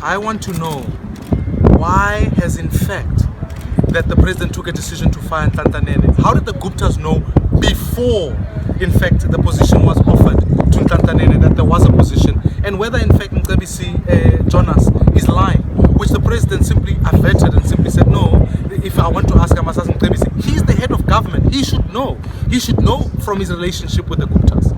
I want to know why has in fact that the president took a decision to fire Nene. How did the Guptas know before in fact the position was offered to Nene that there was a position, and whether in fact Mcebisi Jonas is lying, which the president simply averted and simply said, no, if I want to ask, I must ask Mcebisi. He's the head of government. He should know. He should know from his relationship with the Guptas.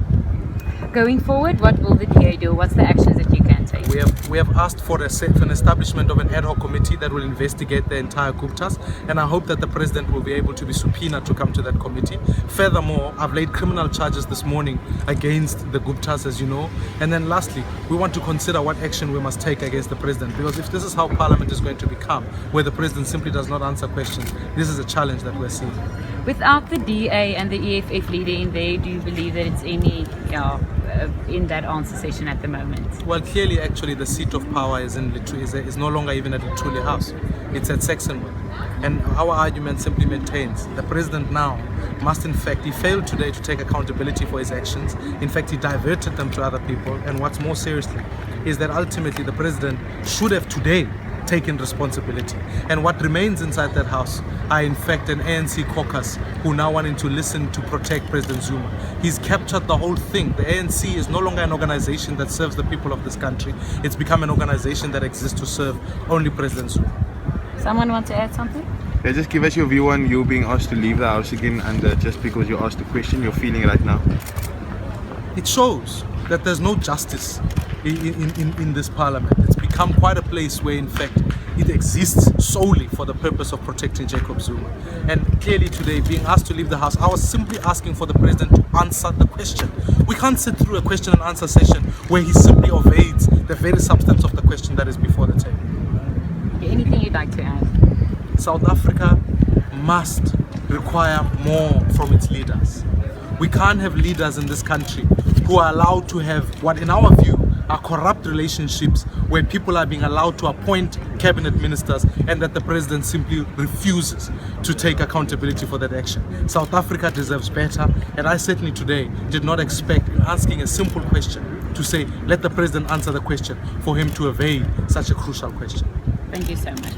Going forward, what will the DA do? What's the actions that you can take? We have asked for an establishment of an ad hoc committee that will investigate the entire Guptas, and I hope that the president will be able to be subpoenaed to come to that committee. Furthermore, I've laid criminal charges this morning against the Guptas, as you know. And then lastly, we want to consider what action we must take against the president, because if this is how parliament is going to become, where the president simply does not answer questions, this is a challenge that we're seeing. Without the DA and the EFF leader in there, do you believe that it's any in that answer session at the moment? Well, clearly, actually, the seat of power is no longer even at the Truly House. It's at Saxonwood. And our argument simply maintains the president now must, in fact, he failed today to take accountability for his actions. In fact, he diverted them to other people. And what's more seriously is that ultimately the president should have today taken responsibility. And what remains inside that house are in fact an ANC caucus who now wanting to listen to protect President Zuma. He's captured the whole thing. The ANC is no longer an organization that serves the people of this country. It's become an organization that exists to serve only President Zuma. Someone want to add something? Yeah, just give us your view on you being asked to leave the house again, and just because you asked the question, you're feeling right now. It shows that there's no justice in this parliament. It's become quite a place where in fact it exists solely for the purpose of protecting Jacob Zuma. And clearly today, being asked to leave the house, I was simply asking for the president to answer the question. We can't sit through a question and answer session where he simply evades the very substance of the question that is before the table. Anything you'd like to add? South Africa must require more from its leaders. We can't have leaders in this country who are allowed to have what in our view are corrupt relationships, where people are being allowed to appoint cabinet ministers and that the president simply refuses to take accountability for that action. South Africa deserves better, and I certainly today did not expect, in asking a simple question, to say let the president answer the question, for him to evade such a crucial question. Thank you so much.